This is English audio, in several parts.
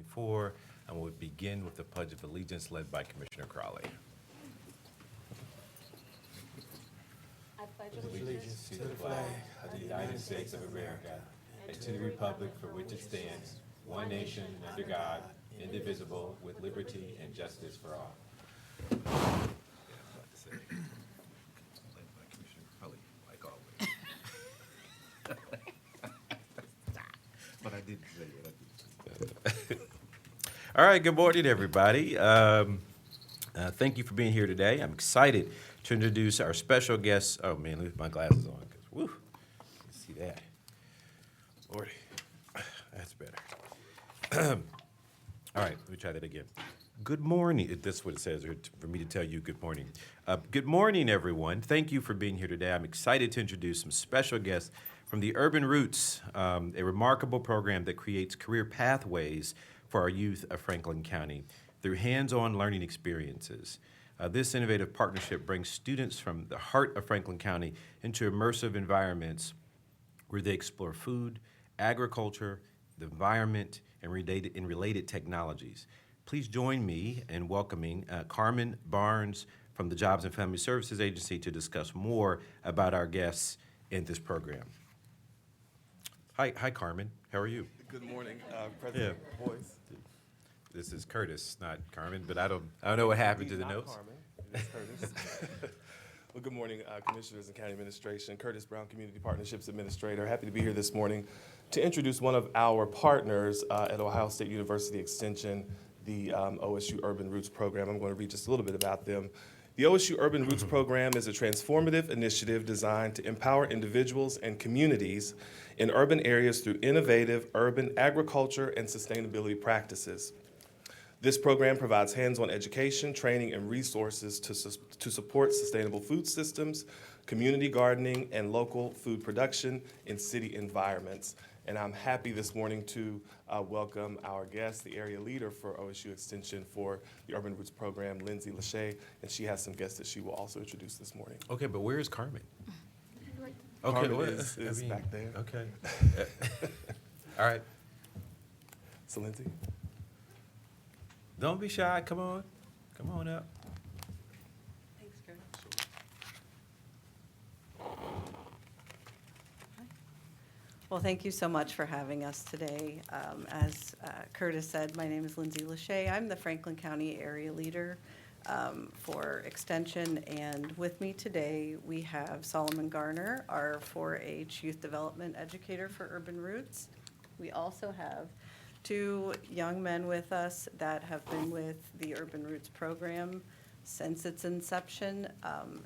2024, and we'll begin with the Pledge of Allegiance led by Commissioner Crowley. I pledge Allegiance to the flag of the United States of America and to the republic for which it stands, one nation under God, indivisible, with liberty and justice for all. Led by Commissioner Crowley, like always. But I didn't say it. All right, good morning, everybody. Thank you for being here today. I'm excited to introduce our special guest. Oh, man, leave my glasses on. Woo, let's see that. Lordy, that's better. All right, let me try that again. Good morning. That's what it says for me to tell you good morning. Good morning, everyone. Thank you for being here today. I'm excited to introduce some special guests from the Urban Roots, a remarkable program that creates career pathways for our youth of Franklin County through hands-on learning experiences. This innovative partnership brings students from the heart of Franklin County into immersive environments where they explore food, agriculture, the environment, and related technologies. Please join me in welcoming Carmen Barnes from the Jobs and Family Services Agency to discuss more about our guests in this program. Hi, Carmen. How are you? Good morning, President Boyce. This is Curtis, not Carmen, but I don't know what happened to the Not notes. Carmen, it is Curtis. Well, good morning, Commissioners and County Administration. Curtis Brown, Community Partnerships Administrator. Happy to be here this morning to introduce one of our partners at Ohio State University Extension, the OSU Urban Roots Program. I'm going to read just a little bit about them. The OSU Urban Roots Program is a transformative initiative designed to empower individuals and communities in urban areas through innovative urban agriculture and sustainability practices. This program provides hands-on education, training, and resources to support sustainable food systems, community gardening, and local food production in city environments. And I'm happy this morning to welcome our guest, the area leader for OSU Extension for the Urban Roots Program, Lindsay Lachey, and she has some guests that she will also introduce this morning. Okay, but where is Carmen? Carmen well, is back there. Okay. All right. So Lindsay. Don't be shy. Come on up. Thanks, Curtis. Well, thank you so much for having us today. As Curtis said, my name is Lindsay Lachey. I'm the Franklin County Area Leader for Extension, and with me today we have Solomon Garner, our 4-H Youth Development Educator for Urban Roots. We also have two young men with us that have been with the Urban Roots program since its inception,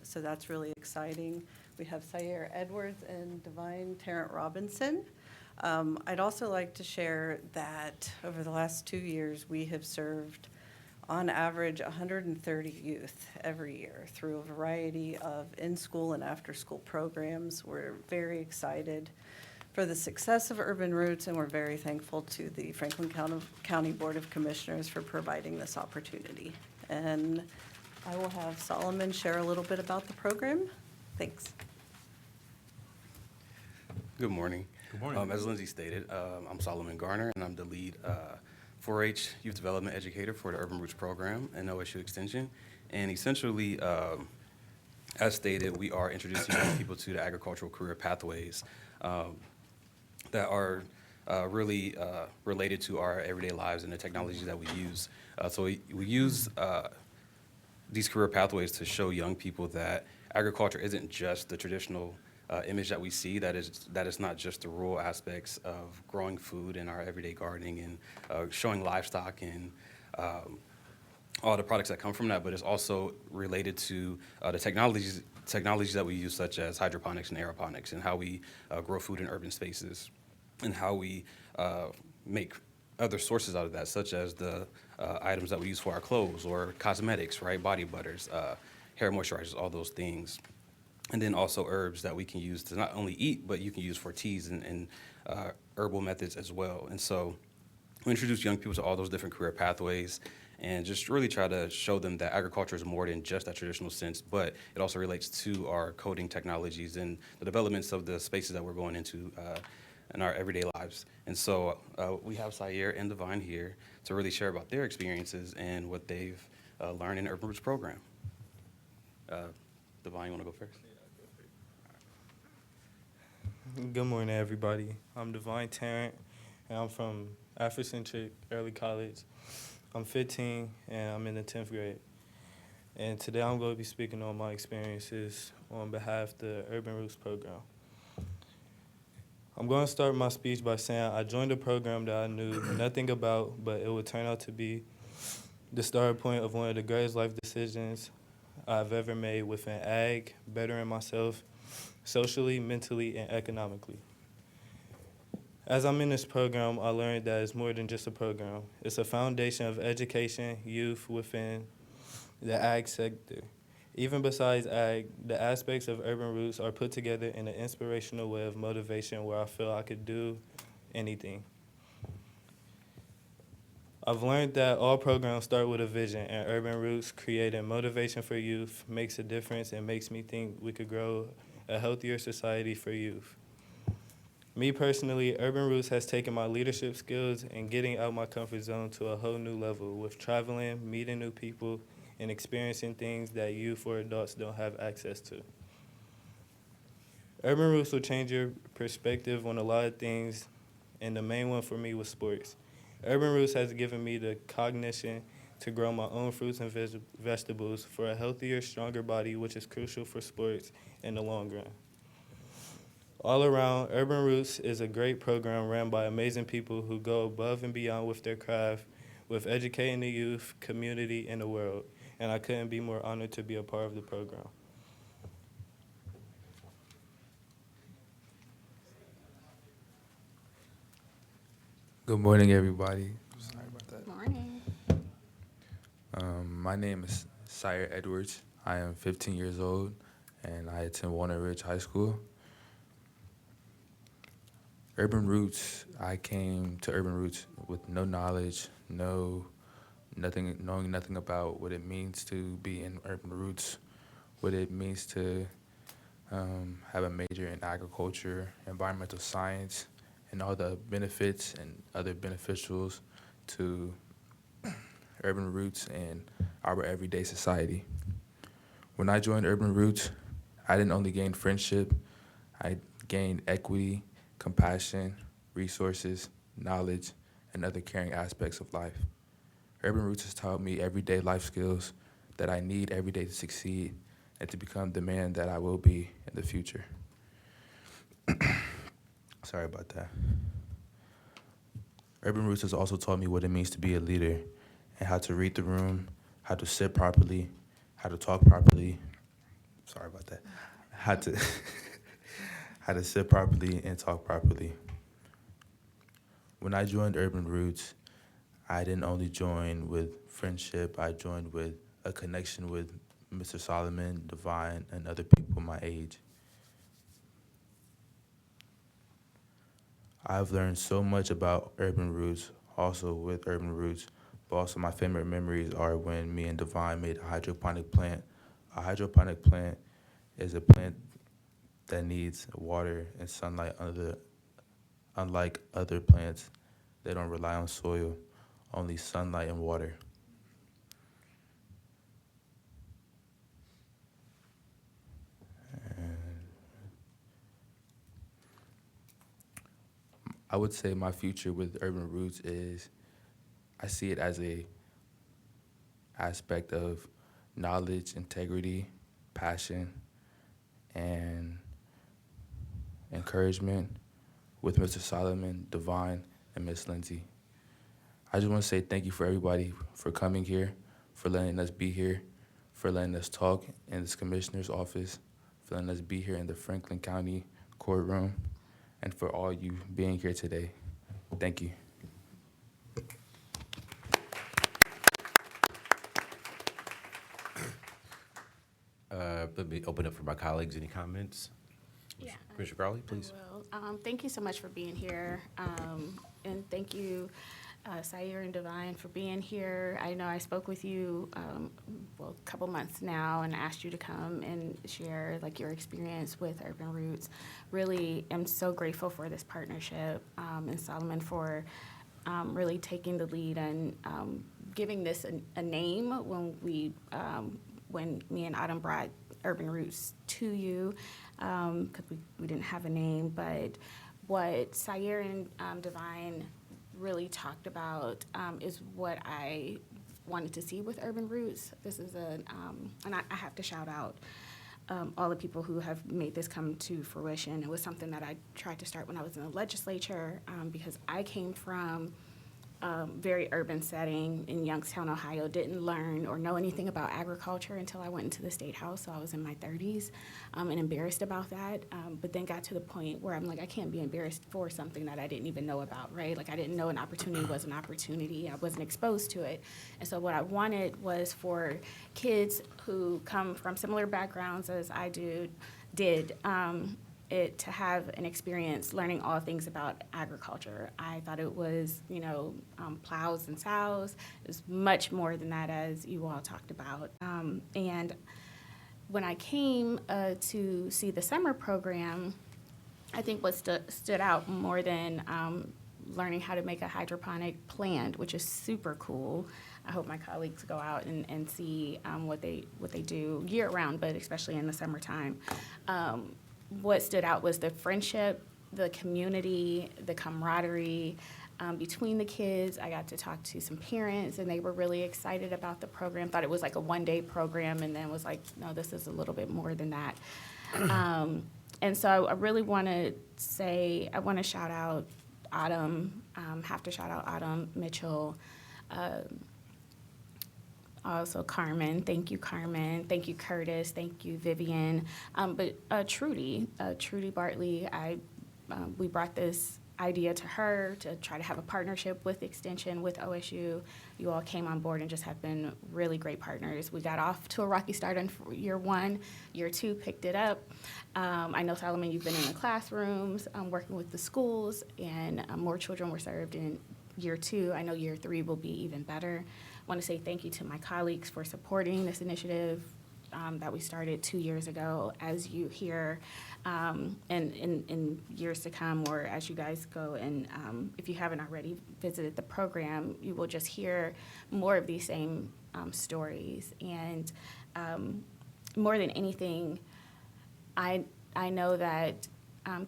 so that's really exciting. We have Sayer Edwards and Divine Tarrant Robinson. I'd also like to share that over the last 2 years, we have served on average 130 youth every year through a variety of in-school and after-school programs. We're very excited for the success of Urban Roots, and we're very thankful to the Franklin County Board of Commissioners for providing this opportunity. And I will have Solomon share a little bit about the program. Thanks. Good morning. Good morning. As Lindsay stated, I'm Solomon Garner, and I'm the lead 4-H Youth Development Educator for the Urban Roots Program and OSU Extension. And essentially, as stated, we are introducing young people to the agricultural career pathways that are really related to our everyday lives and the technologies that we use. So we use these career pathways to show young people that agriculture isn't just the traditional image that we see, that is not just the rural aspects of growing food in our everyday gardening and showing livestock and all the products that come from that, but it's also related to the technologies that we use, such as hydroponics and aeroponics, and how we grow food in urban spaces, and how we make other sources out of that, such as the items that we use for our clothes or cosmetics, right? Body butters, hair moisturizers, all those things. And then also herbs that we can use to not only eat, but you can use for teas and herbal methods as well. And so we introduce young people to all those different career pathways and just really try to show them that agriculture is more than just that traditional sense, but it also relates to our coding technologies and the developments of the spaces that we're going into in our everyday lives. And so we have Syer and Divine here to really share about their experiences and what they've learned in the Urban Roots program. Divine, you want to go first? Good morning, everybody. I'm Divine Tarrant, and I'm from Afrocentric Early College. I'm 15, and I'm in the 10th grade. And today I'm going to be speaking on my experiences on behalf of the Urban Roots program. I'm going to start my speech by saying I joined a program that I knew nothing about, but it would turn out to be the start point of one of the greatest life decisions I've ever made within ag, bettering myself socially, mentally, and economically. As I'm in this program, I learned that it's more than just a program. It's a foundation of education, youth within the ag sector. Even besides ag, the aspects of Urban Roots are put together in an inspirational way of motivation where I feel I could do anything. I've learned that all programs start with a vision, and Urban Roots creating motivation for youth makes a difference and makes me think we could grow a healthier society for youth. Me personally, Urban Roots has taken my leadership skills and getting out my comfort zone to a whole new level with traveling, meeting new people, and experiencing things that youth or adults don't have access to. Urban Roots will change your perspective on a lot of things, and the main one for me was sports. Urban Roots has given me the cognition to grow my own fruits and vegetables for a healthier, stronger body, which is crucial for sports in the long run. All around, Urban Roots is a great program run by amazing people who go above and beyond with their craft, with educating the youth, community, and the world. And I couldn't be more honored to be a part of the program. Good morning, everybody. Sorry about that. Morning. My name is Syer Edwards. I am 15 years old, and I attend Walnut Ridge High School. Urban Roots, I came to Urban Roots with no knowledge, knowing nothing about what it means to be in Urban Roots, what it means to have a major in agriculture, environmental science, and all the benefits and other beneficials to Urban Roots and our everyday society. When I joined Urban Roots, I didn't only gain friendship, I gained equity, compassion, resources, knowledge, and other caring aspects of life. Urban Roots has taught me everyday life skills that I need every day to succeed and to become the man that I will be in the future. Sorry about that. Urban Roots has also taught me what it means to be a leader and how to read the room, how to sit properly, how to talk properly. Sorry about that. How to sit properly and talk properly. When I joined Urban Roots, I didn't only join with friendship, I joined with a connection with Mr. Solomon, Divine, and other people my age. I've learned so much about Urban Roots, also with Urban Roots, but also my favorite memories are when me and Divine made a hydroponic plant. A hydroponic plant is a plant that needs water and sunlight unlike other plants. They don't rely on soil, only sunlight and water. I would say my future with Urban Roots is I see it as a aspect of knowledge, integrity, passion, and encouragement with Mr. Solomon, Divine, and Miss Lindsay. I just want to say thank you for everybody for coming here, for letting us be here, for letting us talk in this commissioner's office, for letting us be here in the Franklin County courtroom, and for all you being here today. Thank you. Let me open up for my colleagues. Any comments? Yeah. Commissioner Crowley, please. I will. Thank you so much for being here, and thank you Sayer and Divine, for being here. I know I spoke with you, a couple months now, and asked you to come and share like your experience with Urban Roots. Really am so grateful for this partnership, and Solomon for really taking the lead and giving this a name when me and Autumn brought Urban Roots to you, because we didn't have a name. But what Sayer and Divine really talked about is what I wanted to see with Urban Roots. This is and I have to shout out all the people who have made this come to fruition. It was something that I tried to start when I was in the legislature, because I came from very urban setting in Youngstown, Ohio. Didn't learn or know anything about agriculture until I went into the State House, so I was in my 30s, and embarrassed about that, but then got to the point where I'm like, I can't be embarrassed for something that I didn't even know about, right? Like, I didn't know an opportunity was an opportunity. I wasn't exposed to it. And so what I wanted was for kids who come from similar backgrounds as I did, to have an experience learning all things about agriculture. I thought it was, plows and sows. It was much more than that, as you all talked about. And when I came to see the summer program, I think what stood out more than learning how to make a hydroponic plant, which is super cool. I hope my colleagues go out and see what they do year round, but especially in the summertime. What stood out was the friendship, the community, the camaraderie between the kids. I got to talk to some parents, and they were really excited about the program. Thought it was like a one-day program, and then was like, no, this is a little bit more than that. And so I really want to say, I want to shout out Autumn, have to shout out Autumn Mitchell, also Carmen. Thank you, Carmen. Thank you, Curtis. Thank you, Vivian. But Trudy Bartley, we brought this idea to her to try to have a partnership with Extension, with OSU. You all came on board and just have been really great partners. We got off to a rocky start in year one. Year two picked it up. I know, Solomon, you've been in the classrooms, working with the schools, and more children were served in year two. I know year three will be even better. I want to say thank you to my colleagues for supporting this initiative that we started 2 years ago. As you hear, and in years to come, or as you guys go and if you haven't already visited the program, you will just hear more of these same stories. And more than anything, I know that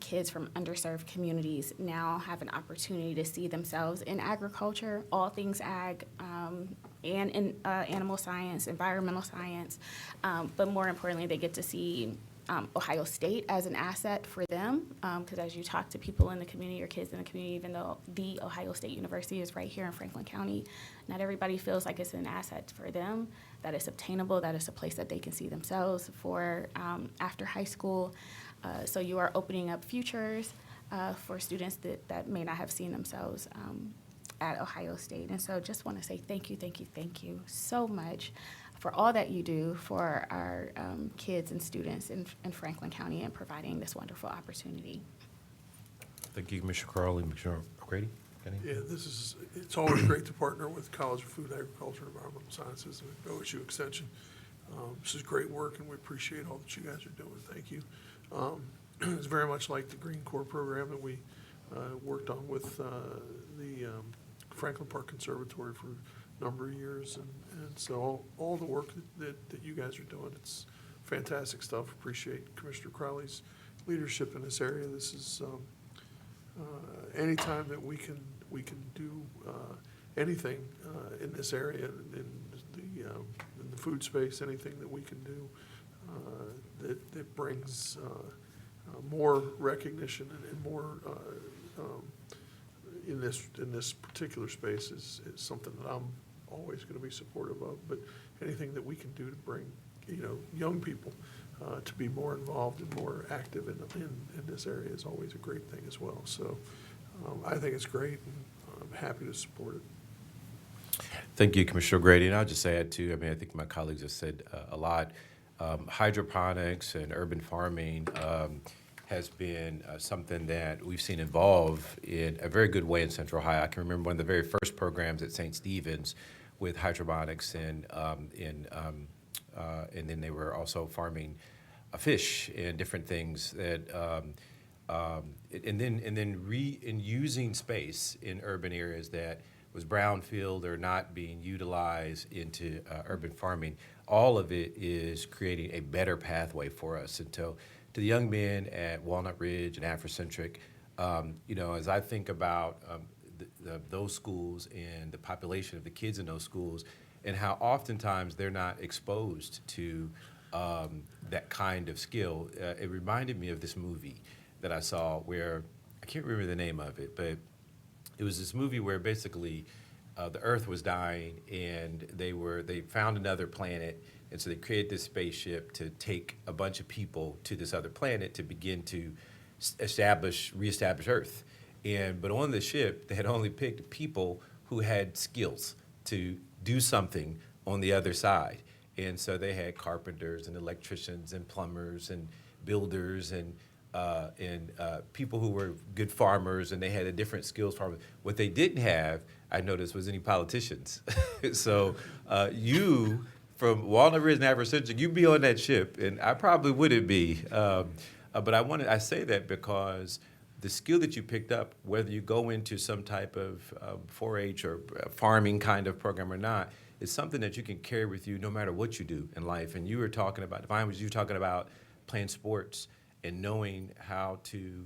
kids from underserved communities now have an opportunity to see themselves in agriculture, all things ag, and in animal science, environmental science, but more importantly, they get to see Ohio State as an asset for them, because as you talk to people in the community or kids in the community, even though the Ohio State University is right here in Franklin County, not everybody feels like it's an asset for them, that it's obtainable, that it's a place that they can see themselves for after high school. So you are opening up futures for students that may not have seen themselves at Ohio State. And so just want to say thank you so much for all that you do for our kids and students in Franklin County and providing this wonderful opportunity. Thank you, Commissioner Crowley. Commissioner O'Grady? Got any? Yeah, it's always great to partner with College of Food, Agriculture, and Environmental Sciences and OSU Extension. This is great work, and we appreciate all that you guys are doing. Thank you. It's very much like the Green Corps program that we worked on with the Franklin Park Conservatory for a number of years. And so all the work that you guys are doing, it's fantastic stuff. Appreciate Commissioner Crowley's leadership in this area. This is anytime that we can do anything in this area, in the food space, anything that we can do that brings more recognition and more in this particular space is something that I'm always going to be supportive of. But anything that we can do to bring young people to be more involved and more active in this area is always a great thing as well. So I think it's great, and I'm happy to support it. Thank you, Commissioner O'Grady. And I'll just add, too, I think my colleagues have said a lot. Hydroponics and urban farming has been something that we've seen evolve in a very good way in Central Ohio. I can remember one of the very first programs at St. Stephen's with hydroponics, and then they were also farming fish and different things that, and then using space in urban areas that was brownfield or not being utilized into urban farming. All of it is creating a better pathway for us. And to the young men at Walnut Ridge and Afrocentric, as I think about those schools and the population of the kids in those schools, and how oftentimes they're not exposed to that kind of skill, it reminded me of this movie that I saw where, I can't remember the name of it, but it was this movie where basically the Earth was dying, and they found another planet, and so they created this spaceship to take a bunch of people to this other planet to begin to reestablish Earth. But on the ship, they had only picked people who had skills to do something on the other side. And so they had carpenters and electricians and plumbers and builders and people who were good farmers, and they had a different skills farmers. What they didn't have, I noticed, was any politicians. So you, from Walnut Ridge and Afrocentric, you'd be on that ship, and I probably wouldn't be. But I say that because the skill that you picked up, whether you go into some type of 4-H or farming kind of program or not, is something that you can carry with you no matter what you do in life. And you were talking about, if I was you talking about playing sports and knowing how to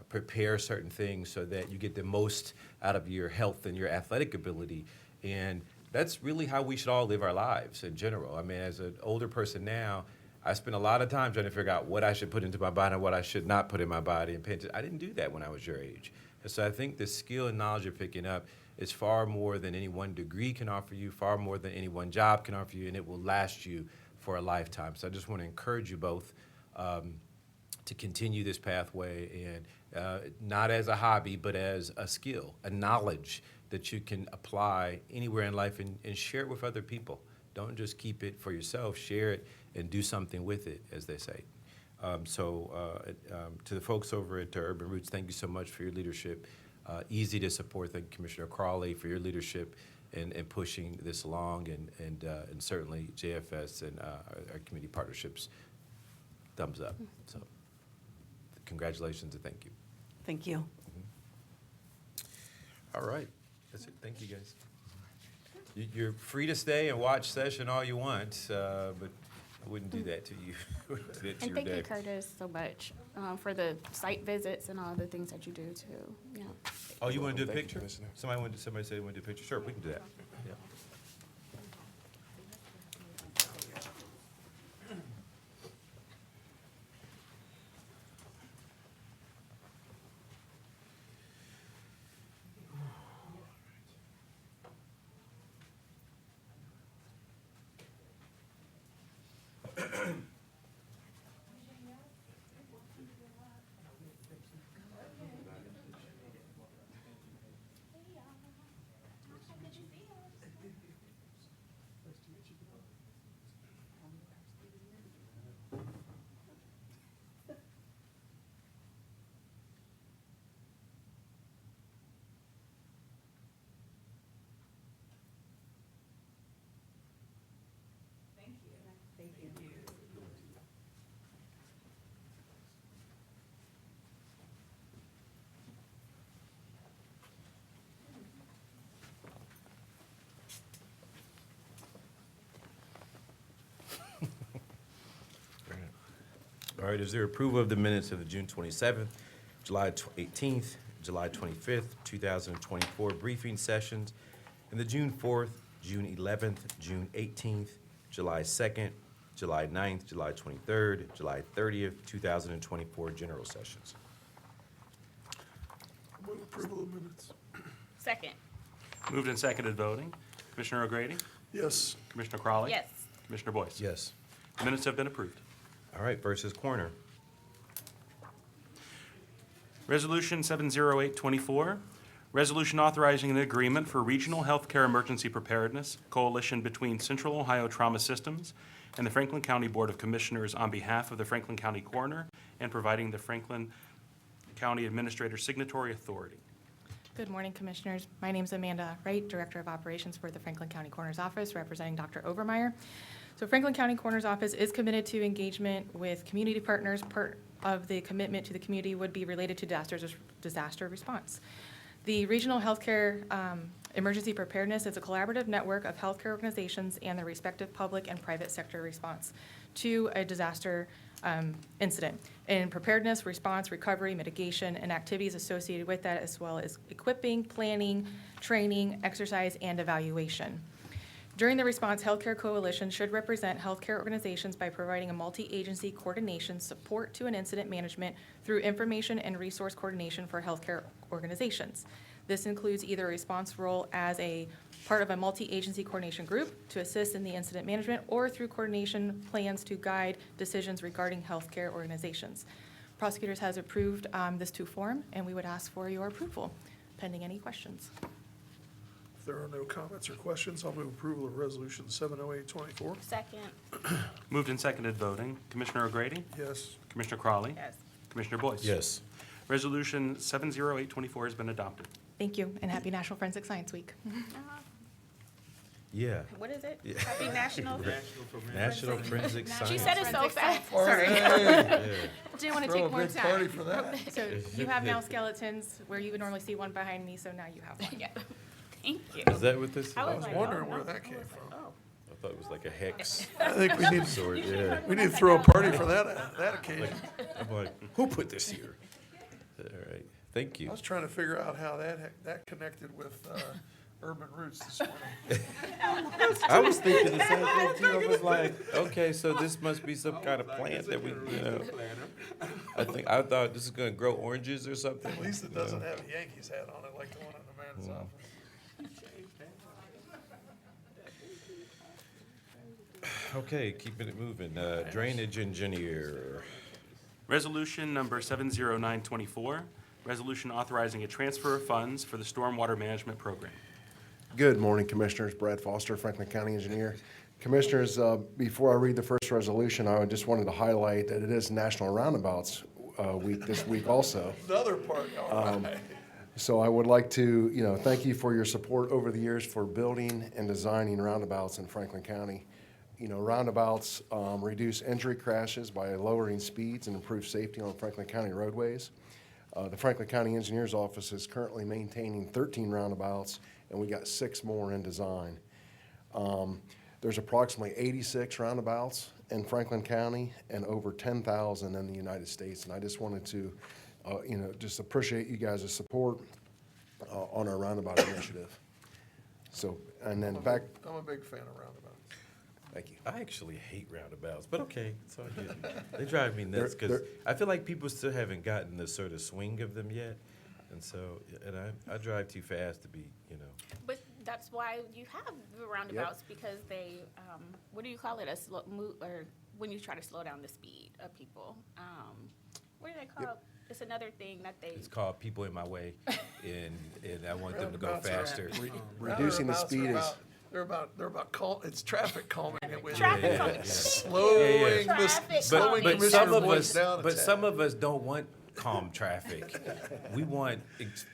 prepare certain things so that you get the most out of your health and your athletic ability. And that's really how we should all live our lives in general. I mean, as an older person now, I spend a lot of time trying to figure out what I should put into my body and what I should not put in my body. And I didn't do that when I was your age. And so I think the skill and knowledge you're picking up is far more than any one degree can offer you, far more than any one job can offer you, and it will last you for a lifetime. So I just want to encourage you both to continue this pathway, and not as a hobby, but as a skill, a knowledge that you can apply anywhere in life and share it with other people. Don't just keep it for yourself, share it and do something with it, as they say. To the folks over at Urban Roots, thank you so much for your leadership. Easy to support. Thank you, Commissioner Crawley, for your leadership in pushing this along, and certainly JFS and our community partnerships. Thumbs up. So congratulations and thank you. Thank you. All right. That's it. Thank you, guys. You're free to stay and watch session all you want, but I wouldn't do that to you. Wouldn't do that to And your thank day. you, Curtis, so much for the site visits and all the things that you do too. Yeah. Oh, you want to do a Thank you, picture? Commissioner. Somebody said they want to do a picture. Sure, we can do that. Yeah. All right, is there approval of the minutes of the June 27th, July 18th, July 25th, 2024 briefing sessions, and the June 4th, June 11th, June 18th, July 2nd, July 9th, July 23rd, July 30th, 2024 general sessions? Move approval of minutes. Second. Moved and seconded voting. Commissioner O'Grady? Yes. Commissioner Crawley? Yes. Commissioner Boyce? Yes. The minutes have been approved. All right, versus Coroner. Resolution 70824, Resolution authorizing an agreement for regional healthcare emergency preparedness coalition between Central Ohio Trauma Systems and the Franklin County Board of Commissioners on behalf of the Franklin County Coroner and providing the Franklin County Administrator signatory authority. Good morning, Commissioners. My name is Amanda Wright, Director of Operations for the Franklin County Coroner's Office, representing Dr. Overmeyer. So Franklin County Coroner's Office is committed to engagement with community partners. Part of the commitment to the community would be related to disaster response. The Regional Healthcare Emergency Preparedness is a collaborative network of healthcare organizations and the respective public and private sector response to a disaster incident. In preparedness, response, recovery, mitigation, and activities associated with that, as well as equipping, planning, training, exercise, and evaluation. During the response, Healthcare Coalition should represent healthcare organizations by providing a multi-agency coordination support to an incident management through information and resource coordination for healthcare organizations. This includes either a response role as a part of a multi-agency coordination group to assist in the incident management or through coordination plans to guide decisions regarding healthcare organizations. Prosecutors has approved this to form, and we would ask for your approval, pending any questions. If there are no comments or questions, I'll move approval of Resolution 70824. Second. Moved and seconded voting. Commissioner O'Grady? Yes. Commissioner Crawley? Yes. Commissioner Boyce? Yes. Resolution 70824 has been adopted. Thank you, and happy National Forensic Science Week. Yeah. What is it? Yeah. Happy National. National Forensic Science. She said it so fast. Sorry. Yeah. Didn't want to Throw take a more big party time. for that. So you have now skeletons where you would normally see one behind me, so now you have one. Yeah. Thank you. Is that what this is? I I was was like, wondering oh, where no. that came from. Oh. I thought it was like a hex I think we need, sword, yeah. we need to throw a party for that occasion. I'm like, who put this here? All right, thank I you. was trying to figure out how that connected with Urban Roots this morning. I was thinking the same thing too. I was like, okay, so this must be some kind of plant that we, you know. I thought this is gonna grow oranges or something. At least it doesn't have a Yankees hat on it like the one in the man's office. Okay, keeping it moving. Drainage engineer. Resolution number 70924, resolution authorizing a transfer of funds for the Stormwater Management Program. Good morning, Commissioners. Brad Foster, Franklin County Engineer. Commissioners, before I read the first resolution, I just wanted to highlight that it is National Roundabouts Week this week also. Another part, all right. So I would like to, thank you for your support over the years for building and designing roundabouts in Franklin County. Roundabouts reduce injury crashes by lowering speeds and improve safety on Franklin County roadways. The Franklin County Engineers Office is currently maintaining 13 roundabouts, and we got 6 more in design. There's approximately 86 roundabouts in Franklin County and over 10,000 in the United States. And I just wanted to, just appreciate you guys' support on our roundabout initiative. So, and then back, I'm a big fan of roundabouts. thank you. I actually hate roundabouts, but okay, it's all good. They drive me nuts because They're- I feel like people still haven't gotten the sort of swing of them yet. And so, and I drive too fast to be, But that's why you have the roundabouts, because they, what do you call it, a slow move, or when you try to slow down the speed of people? What do they call it? It's another thing that they, it's called people in my way, and I want them to go Roundabouts are faster. Reducing the Roundabouts are speed is, they're about it's traffic calming it with Traffic calming. slowing Traffic slowing calming. But some Commissioner of Boyce us, down a but tad. some of us don't want calm traffic. We want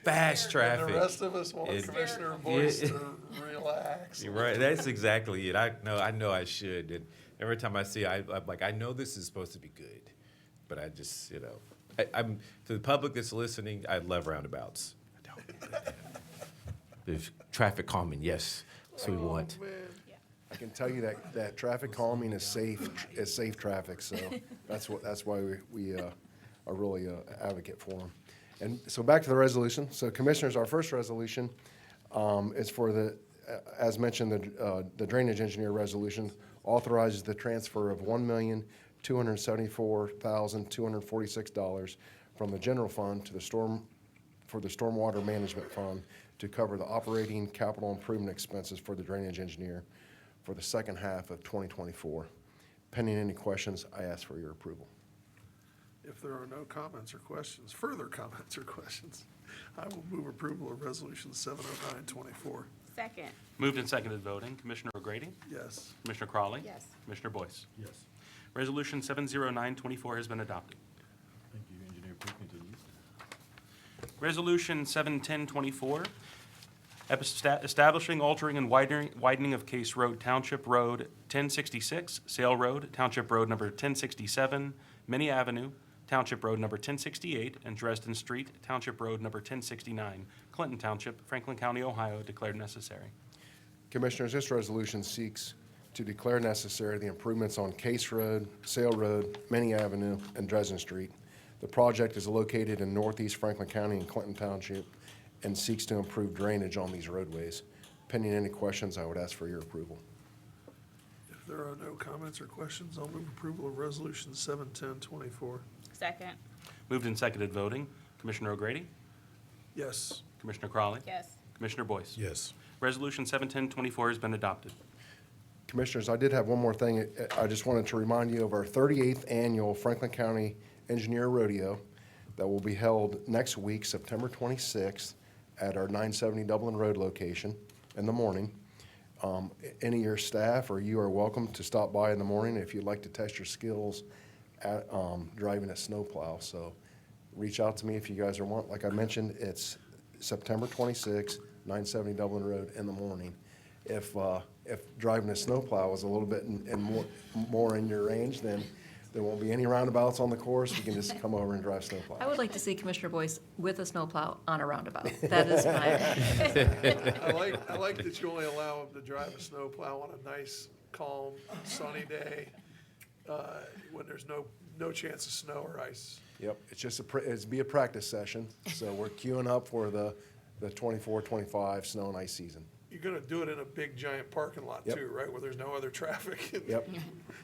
fast And traffic. the rest of us want It- Commissioner Boyce Yeah. to relax. You're right. That's exactly it. I know I should. And every time I see it, I'm like, I know this is supposed to be good, but I just, I'm to the public that's listening. I love roundabouts. I don't. There's traffic calming. Yes, that's what we want. I can tell you that traffic calming is safe traffic, so that's why we are really advocate for them. And so back to the resolution. So Commissioners, our first resolution is for the, as mentioned, the drainage engineer resolution authorizes the transfer of $1,274,246 from the general fund to the stormwater management fund to cover the operating capital improvement expenses for the drainage engineer for the second half of 2024. Pending any questions, I ask for your approval. If there are no comments or questions, further comments or questions, I will move approval of Resolution 70924. Second. Moved and seconded voting. Commissioner O'Grady? Yes. Commissioner Crawley? Yes. Commissioner Boyce? Yes. Resolution 70924 has been adopted. Thank you, Engineer. Please continue. Resolution 71024, establishing, altering, and widening of Case Road, Township Road 1066, Sale Road, Township Road number 1067, Minnie Avenue, Township Road number 1068, and Dresden Street, Township Road number 1069, Clinton Township, Franklin County, Ohio, declared necessary. Commissioners, this resolution seeks to declare necessary the improvements on Case Road, Sale Road, Minnie Avenue, and Dresden Street. The project is located in northeast Franklin County and Clinton Township and seeks to improve drainage on these roadways. Pending any questions, I would ask for your approval. If there are no comments or questions, I'll move approval of Resolution 71024. Second. Moved and seconded voting. Commissioner O'Grady? Yes. Commissioner Crawley? Yes. Commissioner Boyce? Yes. Resolution 71024 has been adopted. Commissioners, I did have one more thing. I just wanted to remind you of our 38th annual Franklin County Engineer Rodeo that will be held next week, September 26th, at our 970 Dublin Road location in the morning. Any of your staff or you are welcome to stop by in the morning if you'd like to test your skills at driving a snowplow. So reach out to me if you guys want. Like I mentioned, it's September 26th, 970 Dublin Road in the morning. If driving a snowplow is a little bit more in your range, then there won't be any roundabouts on the course. You can just come over and drive snowplow. I would like to see Commissioner Boyce with a snowplow on a roundabout. That is my, I like that you only allow them to drive a snowplow on a nice, calm, sunny day when there's no chance of snow or ice. Yep, it's just it's be a practice session. So we're queuing up for the 24-25 snow and ice season. You're gonna do it in a big giant parking lot Yep. too, right, where there's no other traffic? And Yep.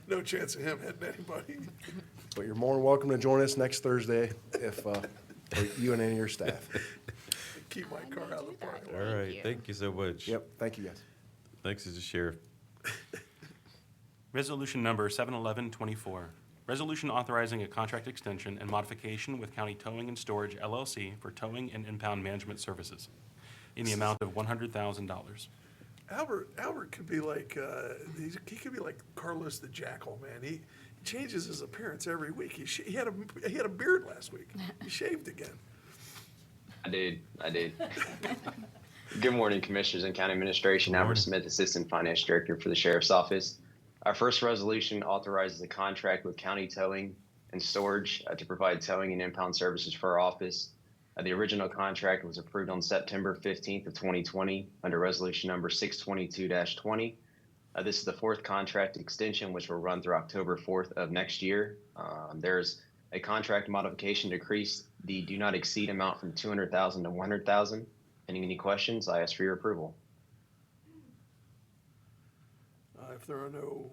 no chance of him hitting anybody. But you're more than welcome to join us next Thursday if you and any of your staff. Keep my car out of the parking lot. All right, you. thank you so much. Yep, thank you guys. Thanks, Mr. Sheriff. Resolution number 71124, resolution authorizing a contract extension and modification with County Towing and Storage LLC for towing and impound management services in the amount of $100,000. Albert could be like, he could be like Carlos the Jackal, man. He changes his appearance every week. He had a beard last week. He shaved again. I did. Good morning, Commissioners and County Administration. Good morning. Albert Smith, Assistant Finance Director for the Sheriff's Office. Our first resolution authorizes a contract with County Towing and Storage to provide towing and impound services for our office. The original contract was approved on September 15th of 2020 under resolution number 622-20. This is the fourth contract extension, which will run through October 4th of next year. There's a contract modification to decrease the do not exceed amount from $200,000 to $100,000. Pending any questions, I ask for your approval. If there are no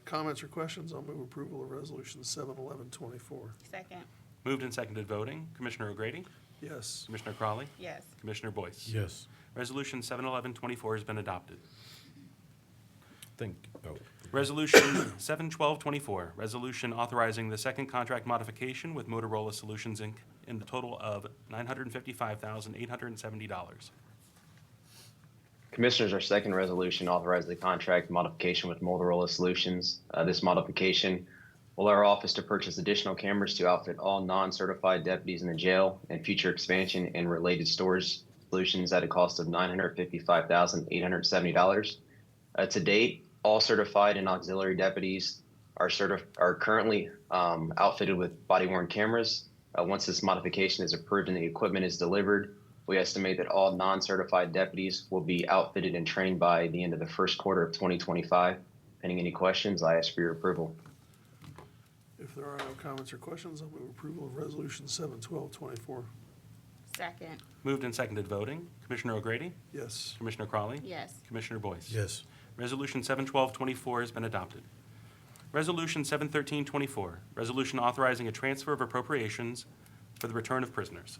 comments or questions, I'll move approval of Resolution 71124. Second. Moved and seconded voting. Commissioner O'Grady? Yes. Commissioner Crawley? Yes. Commissioner Boyce? Yes. Resolution 71124 has been adopted. Oh, Resolution 71224, resolution authorizing the second contract modification with Motorola Solutions, Inc. in the total of $955,870. Commissioners, our second resolution authorizes the contract modification with Motorola Solutions. This modification will allow our office to purchase additional cameras to outfit all non-certified deputies in the jail and future expansion and related storage solutions at a cost of $955,870. To date, all certified and auxiliary deputies are currently outfitted with body-worn cameras. Once this modification is approved and the equipment is delivered, we estimate that all non-certified deputies will be outfitted and trained by the end of the first quarter of 2025. Pending any questions, I ask for your approval. If there are no comments or questions, I'll move approval of Resolution 71224. Second. Moved and seconded voting. Commissioner O'Grady? Yes. Commissioner Crawley? Yes. Commissioner Boyce? yes. Resolution 71224 has been adopted. Resolution 71324, resolution authorizing a transfer of appropriations for the return of prisoners.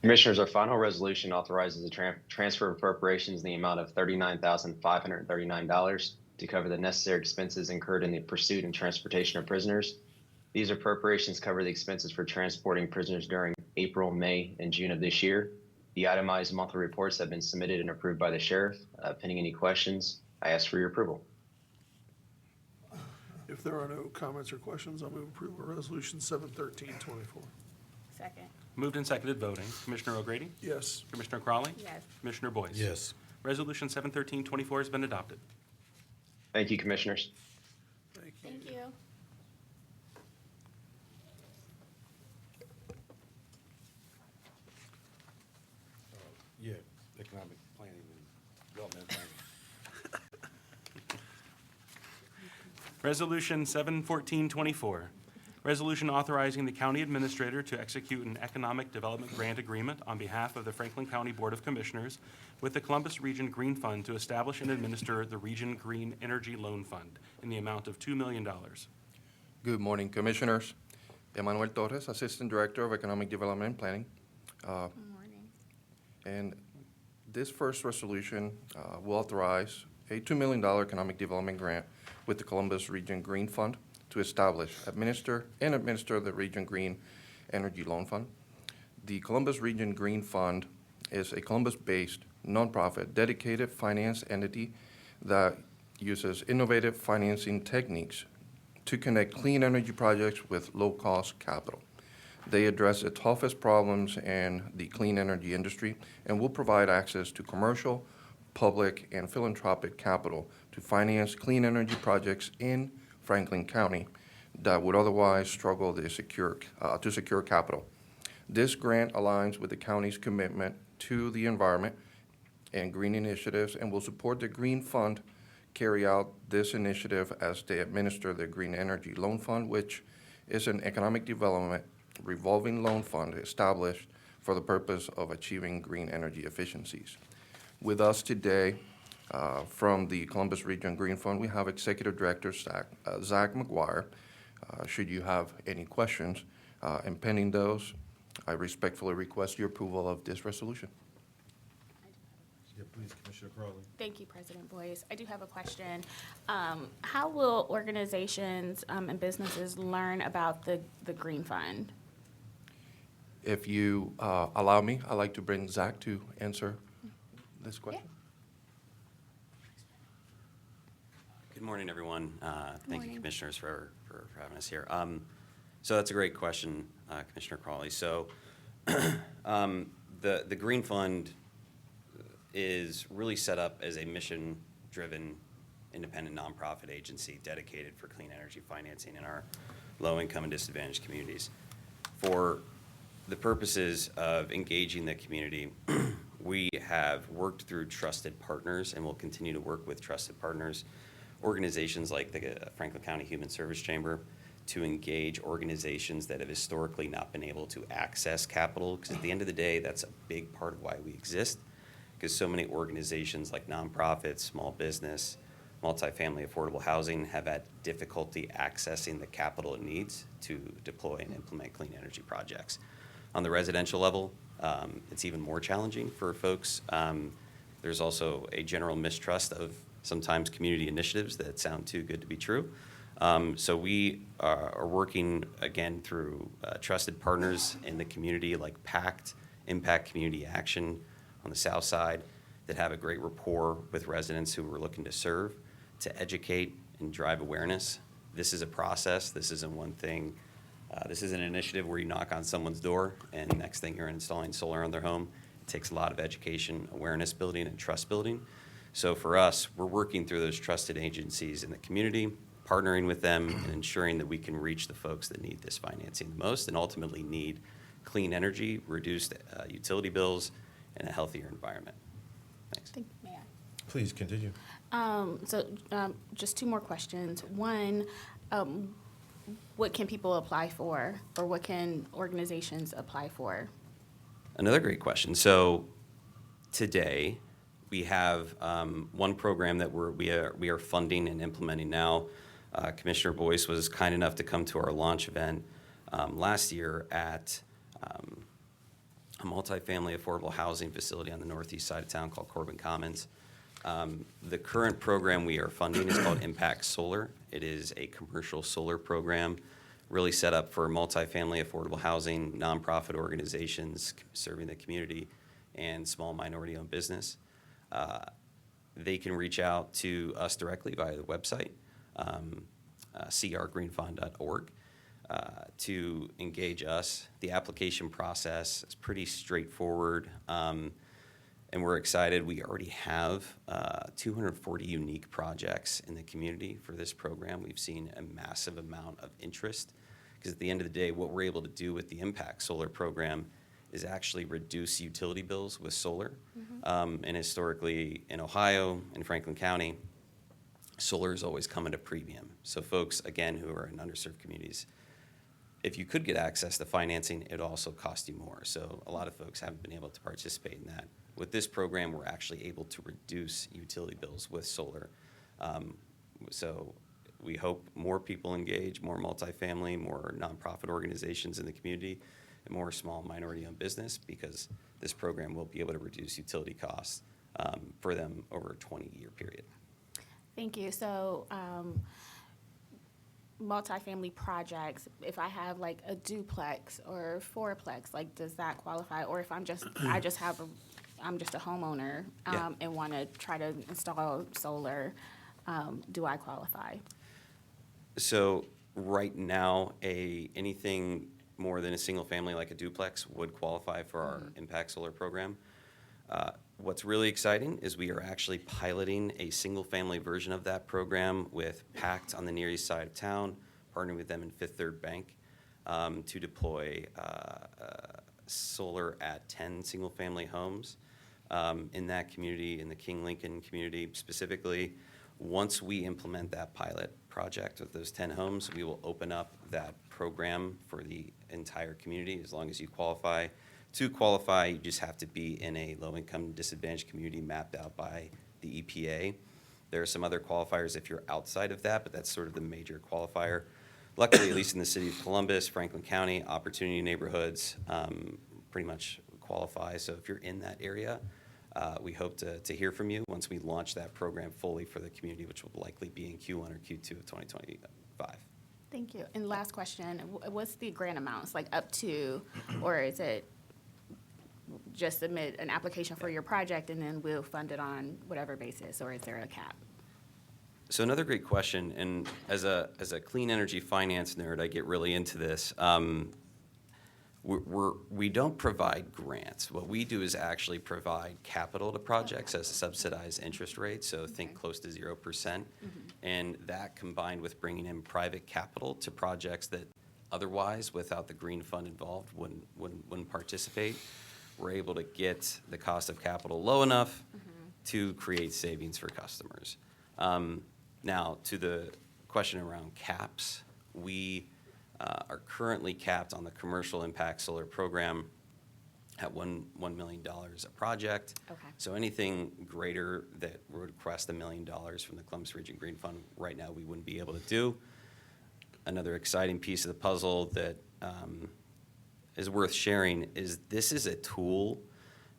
Commissioners, our final resolution authorizes a transfer of appropriations in the amount of $39,539 to cover the necessary expenses incurred in the pursuit and transportation of prisoners. These appropriations cover the expenses for transporting prisoners during April, May, and June of this year. The itemized monthly reports have been submitted and approved by the sheriff. Pending any questions, I ask for your approval. If there are no comments or questions, I'll move approval of Resolution 71324. Second. Moved and seconded, voting. Commissioner O'Grady? Yes. Commissioner Crawley? Yes. Commissioner Boyce? Yes. Resolution 71324 has been adopted. Thank you, Commissioners. Thank you. Thank you. Yeah, economic planning and development planning. Resolution 71424, resolution authorizing the county administrator to execute an economic development grant agreement on behalf of the Franklin County Board of Commissioners with the Columbus Region Green Fund to establish and administer the Region Green Energy Loan Fund in the amount of $2 million. Good morning, Commissioners. Emmanuel Torres, Assistant Director of Economic Development and Planning. Good morning. And this first resolution will authorize a $2 million economic development grant with the Columbus Region Green Fund to establish, administer the Region Green Energy Loan Fund. The Columbus Region Green Fund is a Columbus-based nonprofit dedicated finance entity that uses innovative financing techniques to connect clean energy projects with low-cost capital. They address the toughest problems in the clean energy industry and will provide access to commercial, public, and philanthropic capital to finance clean energy projects in Franklin County that would otherwise struggle to secure capital. This grant aligns with the county's commitment to the environment and green initiatives and will support the Green Fund carry out this initiative as they administer the Green Energy Loan Fund, which is an economic development revolving loan fund established for the purpose of achieving green energy efficiencies. With us today from the Columbus Region Green Fund, we have Executive Director Zach McGuire. Should you have any questions, and pending those, I respectfully request your approval of this resolution. Yeah, please, Commissioner Crawley. Thank you, President Boyce. I do have a question. How will organizations and businesses learn about the Green Fund? If you allow me, I'd like to bring Zach to answer this question. Good morning, everyone. Thank morning. you, Commissioners, for having us here. So that's a great question, Commissioner Crawley. So the Green Fund is really set up as a mission-driven, independent nonprofit agency dedicated for clean energy financing in our low-income and disadvantaged communities. For the purposes of engaging the community, we have worked through trusted partners and will continue to work with trusted partners, organizations like the Franklin County Human Service Chamber, to engage organizations that have historically not been able to access capital, because at the end of the day, that's a big part of why we exist, because so many organizations like nonprofits, small business, multifamily affordable housing have had difficulty accessing the capital it needs to deploy and implement clean energy projects. On the residential level, it's even more challenging for folks. There's also a general mistrust of sometimes community initiatives that sound too good to be true. So we are working, again, through trusted partners in the community like PACT, Impact Community Action on the south side, that have a great rapport with residents who we're looking to serve, to educate and drive awareness. This is a process. This isn't one thing. This is an initiative where you knock on someone's door and next thing you're installing solar on their home. It takes a lot of education, awareness building, and trust building. So for us, we're working through those trusted agencies in the community, partnering with them and ensuring that we can reach the folks that need this financing the most and ultimately need clean energy, reduced utility bills, and a healthier environment. Thanks. May I? Please continue. Just two more questions. One, what can people apply for, or what can organizations apply for? Another great question. So today we have one program that we are funding and implementing now. Commissioner Boyce was kind enough to come to our launch event last year at a multifamily affordable housing facility on the northeast side of town called Corbin Commons. The current program we are funding is called Impact Solar. It is a commercial solar program really set up for multifamily affordable housing, nonprofit organizations serving the community, and small minority-owned business. They can reach out to us directly via the website, crgreenfund.org, to engage us. The application process is pretty straightforward, and we're excited. We already have 240 unique projects in the community for this program. We've seen a massive amount of interest, because at the end of the day, what we're able to do with the Impact Solar program is actually reduce utility bills with solar. And historically, in Ohio and Franklin County, solar has always come at a premium. So folks, again, who are in underserved communities, if you could get access to financing, it also cost you more. So a lot of folks haven't been able to participate in that. With this program, we're actually able to reduce utility bills with solar. So we hope more people engage, more multifamily, more nonprofit organizations in the community, and more small minority-owned business, because this program will be able to reduce utility costs for them over a 20-year period. Thank you. So, multifamily projects, if I have like a duplex or fourplex, like, does that qualify? Or if I'm just a homeowner Yeah. and want to try to install solar, do I qualify? So right now, anything more than a single family like a duplex would qualify for our Impact Solar program. What's really exciting is we are actually piloting a single family version of that program with PACT on the Near East side of town, partnering with them in Fifth Third Bank to deploy solar at 10 single family homes in that community, in the King Lincoln community specifically. Once we implement that pilot project with those 10 homes, we will open up that program for the entire community as long as you qualify. To qualify, you just have to be in a low-income disadvantaged community mapped out by the EPA. There are some other qualifiers if you're outside of that, but that's sort of the major qualifier. Luckily, at least in the city of Columbus, Franklin County, Opportunity neighborhoods pretty much qualify. So if you're in that area, we hope to hear from you once we launch that program fully for the community, which will likely be in Q1 or Q2 of 2025. Thank you. And last question, what's the grant amounts, like up to, or is it just submit an application for your project and then we'll fund it on whatever basis, or is there a cap? So another great question, and as a clean energy finance nerd, I get really into this. We don't provide grants. What we do is actually provide capital to projects as a subsidized interest rate, so think close to 0%. And that combined with bringing in private capital to projects that otherwise, without the green fund involved, wouldn't participate, we're able to get the cost of capital low enough to create savings for customers. Now, to the question around caps, we are currently capped on the commercial impact solar program at $1 million a project. Okay. So anything greater that would request $1 million from the Columbus Region Green Fund, right now we wouldn't be able to do. Another exciting piece of the puzzle that is worth sharing is this is a tool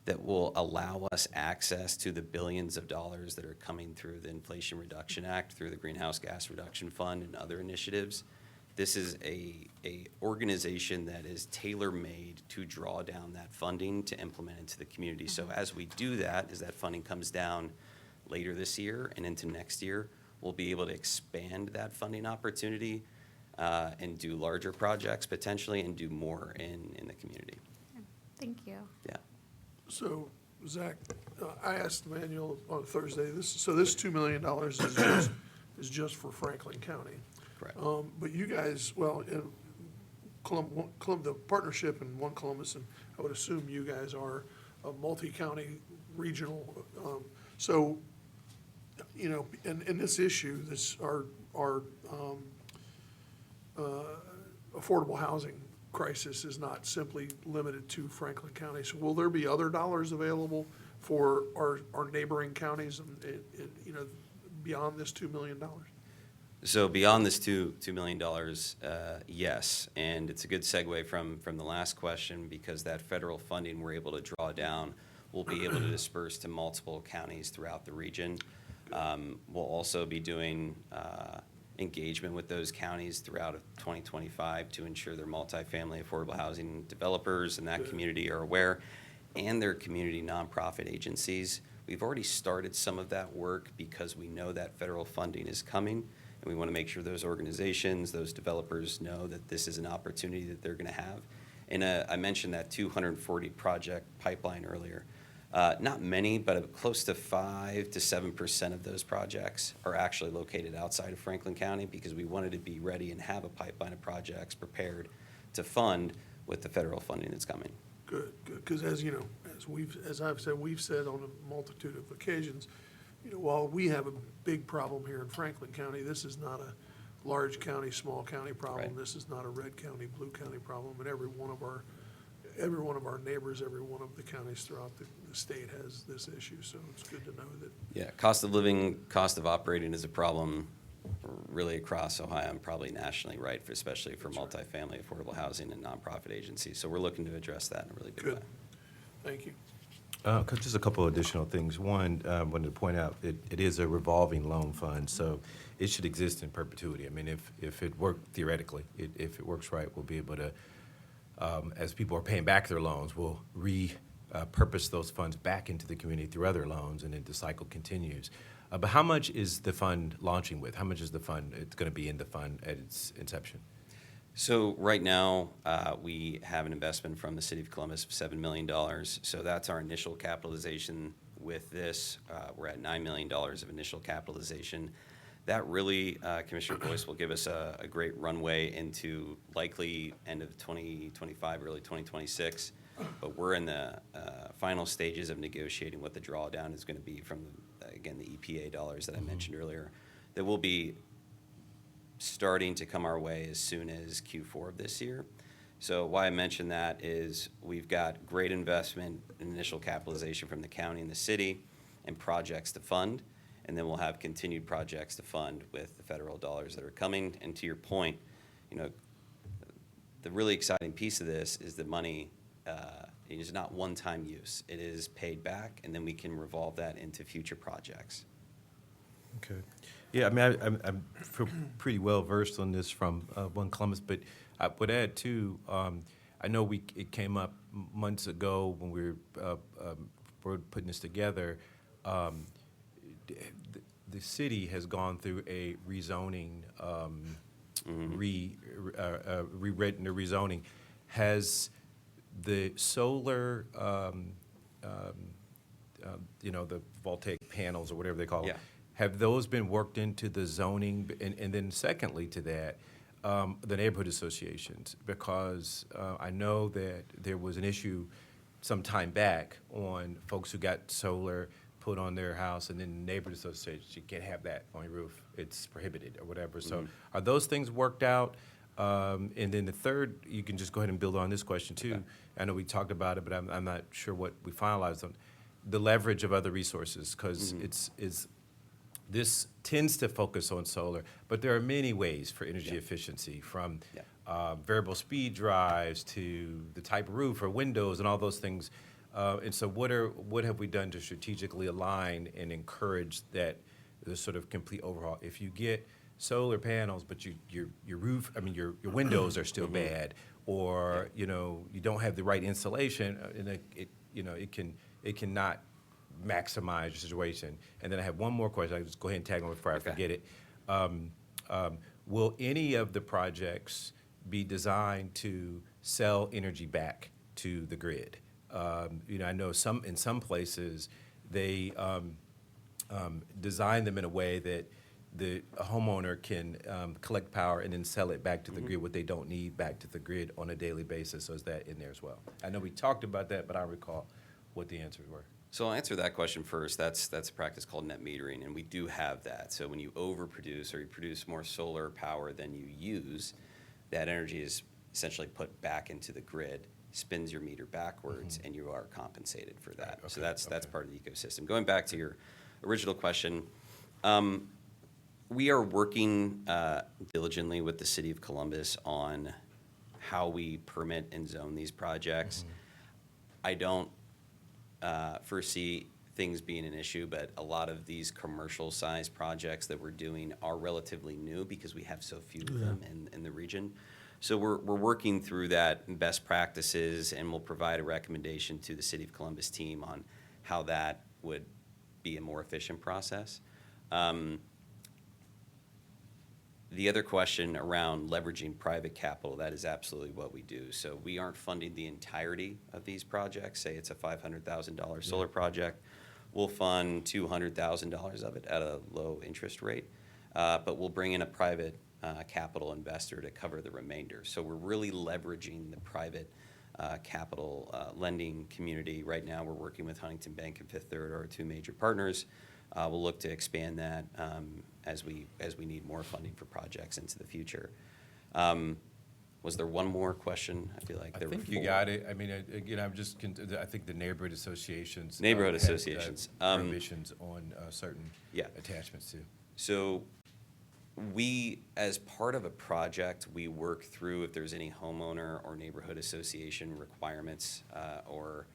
that will allow us access to the billions of dollars that are coming through the Inflation Reduction Act, through the Greenhouse Gas Reduction Fund and other initiatives. This is a organization that is tailor-made to draw down that funding to implement into the community. So as we do that, as that funding comes down later this year and into next year, we'll be able to expand that funding opportunity and do larger projects potentially and do more in the community. Thank you. Yeah. So, Zach, I asked Emmanuel on Thursday, this $2 million is just for Franklin County. Correct. But you guys, well, in the partnership in One Columbus, and I would assume you guys are a multi-county regional. So, you know, in this issue, our affordable housing crisis is not simply limited to Franklin County. So will there be other dollars available for our neighboring counties and you know, beyond this $2 million? So beyond this $2 million, yes, and it's a good segue from the last question, because that federal funding we're able to draw down, we'll be able to disperse to multiple counties throughout the region. We'll also be doing engagement with those counties throughout of 2025 to ensure their multifamily affordable housing developers in that community are aware, and their community nonprofit agencies. We've already started some of that work because we know that federal funding is coming, and we want to make sure those organizations, those developers know that this is an opportunity that they're going to have. And I mentioned that 240 project pipeline earlier. Not many, but close to 5 to 7% of those projects are actually located outside of Franklin County because we wanted to be ready and have a pipeline of projects prepared to fund with the federal funding that's coming. Good, good, because as you know, as I've said, we've said on a multitude of occasions, you know, while we have a big problem here in Franklin County, this is not a large county, small county problem. Right. This is not a red county, blue county problem, and every one of our neighbors, every one of the counties throughout the state has this issue, so it's good to know that. Yeah, cost of living, cost of operating is a problem really across Ohio and probably nationally, right, especially for multifamily affordable housing and nonprofit agencies. So we're looking to address that in a really big way. Good. Thank you. Just a couple of additional things. One, I wanted to point out, it is a revolving loan fund, so it should exist in perpetuity. I mean, if it worked theoretically, if it works right, we'll be able to, as people are paying back their loans, we'll repurpose those funds back into the community through other loans, and then the cycle continues. But how much is the fund launching with? How much is the fund, it's going to be in the fund at its inception? So right now, we have an investment from the City of Columbus of $7 million. So that's our initial capitalization with this. We're at $9 million of initial capitalization. That really, Commissioner Boyce, will give us a great runway into likely end of 2025, early 2026. But we're in the final stages of negotiating what the drawdown is going to be from, again, the EPA dollars that I mentioned earlier, that will be starting to come our way as soon as Q4 of this year. So why I mention that is we've got great investment in initial capitalization from the county and the city and projects to fund, and then we'll have continued projects to fund with the federal dollars that are coming. And to your point, you know, the really exciting piece of this is the money is not one-time use. It is paid back, and then we can revolve that into future projects. Okay. Yeah, I mean, I'm pretty well versed on this from One Columbus, but I would add too, I know it came up months ago when we were putting this together. The city has gone through a rezoning, rewritten the rezoning. Has the solar, the voltaic panels or whatever they call them, have those been worked into the zoning? And then secondly to that, the neighborhood associations, because I know that there was an issue some time back on folks who got solar put on their house, and then the neighborhood association, you can't have that on your roof, it's prohibited or whatever. So are those things worked out? And then the third, you can just go ahead and build on this question too. Okay. I know we talked about it, but I'm not sure what we finalized on. The leverage of other resources, because this tends to focus on solar, but there are many ways for energy efficiency, from variable speed drives to the type of roof or windows and all those things. And so what have we done to strategically align and encourage that the sort of complete overhaul? If you get solar panels, but your roof, I mean your windows are still bad, or you don't have the right insulation, and it cannot maximize your situation. And then I have one more question. I'll just go ahead and tag on before I forget it. Will any of the projects be designed to sell energy back to the grid? I know in some places they design them in a way that the homeowner can collect power and then sell it back to the grid, what they don't need back to the grid on a daily basis. So is that in there as well? I know we talked about that, but I don't recall what the answers were. So I'll answer that question first. That's a practice called net metering, and we do have that. So when you overproduce or you produce more solar power than you use, that energy is essentially put back into the grid, spins your meter backwards, and you are compensated for that. Right, okay, so that's part of the ecosystem. Going back to your original question, we are working diligently with the City of Columbus on how we permit and zone these projects. I don't foresee things being an issue, but a lot of these commercial-sized projects that we're doing are relatively new because we have so few of them in the region. So we're working through that and best practices, and we'll provide a recommendation to the City of Columbus team on how that would be a more efficient process. The other question around leveraging private capital, that is absolutely what we do. So we aren't funding the entirety of these projects. Say it's a $500,000 solar project. We'll fund $200,000 of it at a low interest rate, but we'll bring in a private capital investor to cover the remainder. So we're really leveraging the private capital lending community. Right now, we're working with Huntington Bank and Fifth Third, our two major partners. We'll look to expand that as we need more funding for projects into the future. Was there one more question? I feel like there were I think you four. got it. I mean, again, I think the neighborhood associations. Neighborhood had, associations. Prohibitions on certain attachments too. So we, as part of a project, we work through if there's any homeowner or neighborhood association requirements or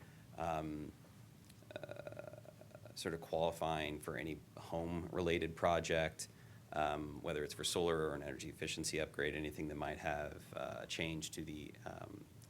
sort of qualifying for any home-related project, whether it's for solar or an energy efficiency upgrade, anything that might have a change to the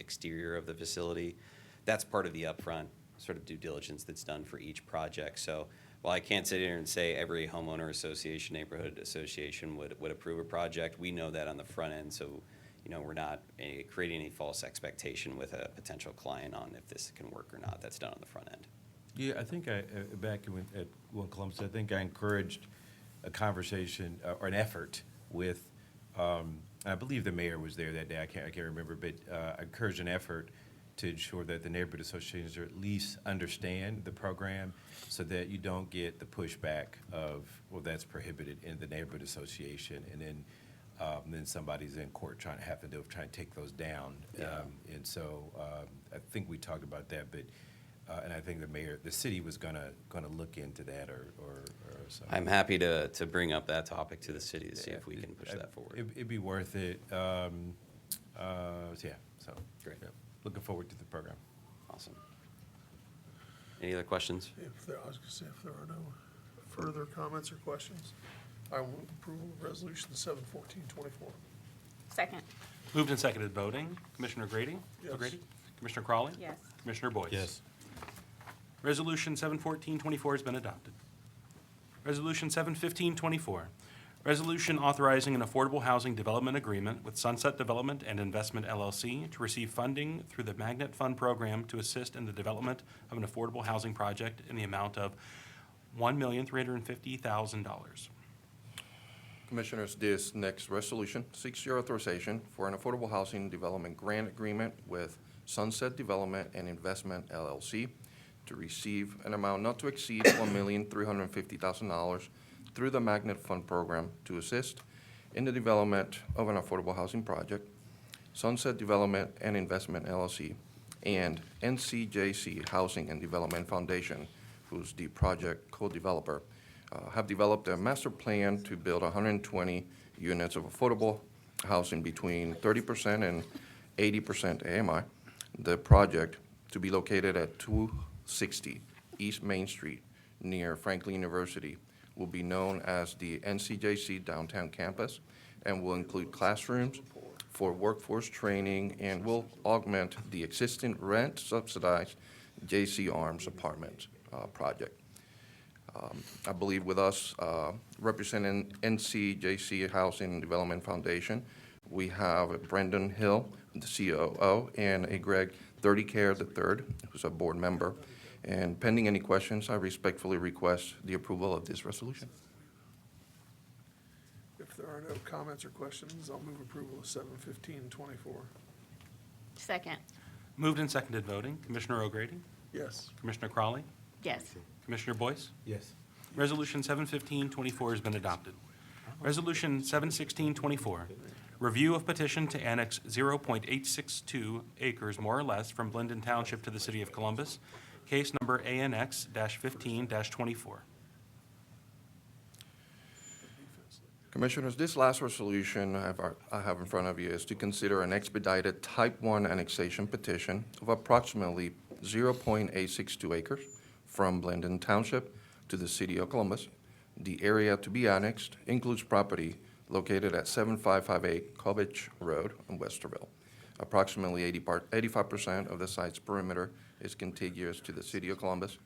exterior of the facility. That's part of the upfront sort of due diligence that's done for each project. So while I can't sit here and say every homeowner association, neighborhood association would approve a project, we know that on the front end, so we're not creating any false expectation with a potential client on if this can work or not. That's done on the front end. Yeah, I think back at One Columbus, I think I encouraged a conversation or an effort with, I believe the mayor was there that day, I can't remember, but I encouraged an effort to ensure that the neighborhood associations are at least understand the program so that you don't get the pushback of, well, that's prohibited in the neighborhood association, and then somebody's in court trying to take those down. And so I think we talked about that, but and I think the city was gonna look into that or something. I'm happy to bring up that topic to the city to see if we can push that forward. It'd be worth it. So Great. yeah, looking forward to the program. Awesome. Any other questions? I was gonna say, if there are no further comments or questions, I will move approval of resolution 71424. Second. Moved and seconded voting. Commissioner Grady? Yes. O'Grady? Commissioner Crawley? Yes. Commissioner Boyce? Yes. Resolution 71424 has been adopted. Resolution 71524, resolution authorizing an affordable housing development agreement with Sunset Development and Investment LLC to receive funding through the Magnet Fund program to assist in the development of an affordable housing project in the amount of $1,350,000. Commissioners, this next resolution seeks your authorization for an affordable housing development grant agreement with Sunset Development and Investment LLC to receive an amount not to exceed $1,350,000 through the Magnet Fund program to assist in the development of an affordable housing project. Sunset Development and Investment LLC and NCJC Housing and Development Foundation, who's the project co-developer, have developed a master plan to build 120 units of affordable housing between 30% and 80% AMI. The project, to be located at 260 East Main Street near Franklin University, will be known as the NCJC Downtown Campus and will include classrooms for workforce training and will augment the existing rent-subsidized J.C. Arms apartment project. I believe with us representing NCJC Housing and Development Foundation, we have Brendan Hill, the COO, and a Greg Thirty-Care III, who's a board member. And pending any questions, I respectfully request the approval of this resolution. If there are no comments or questions, I'll move approval of 71524. Second. Moved and seconded voting. Commissioner O'Grady? Yes. Commissioner Crawley? Yes. Commissioner Boyce? Yes. Resolution 71524 has been adopted. Resolution 71624, review of petition to annex 0.862 acres more or less from Clinton Township to the City of Columbus, case number ANX-15-24. Commissioners, this last resolution I have in front of you is to consider an expedited Type 1 annexation petition of approximately 0.862 acres from Clinton Township to the city of Columbus. The area to be annexed includes property located at 7558 Covich Road in Westerville. Approximately 85% of the site's perimeter is contiguous to the city of Columbus,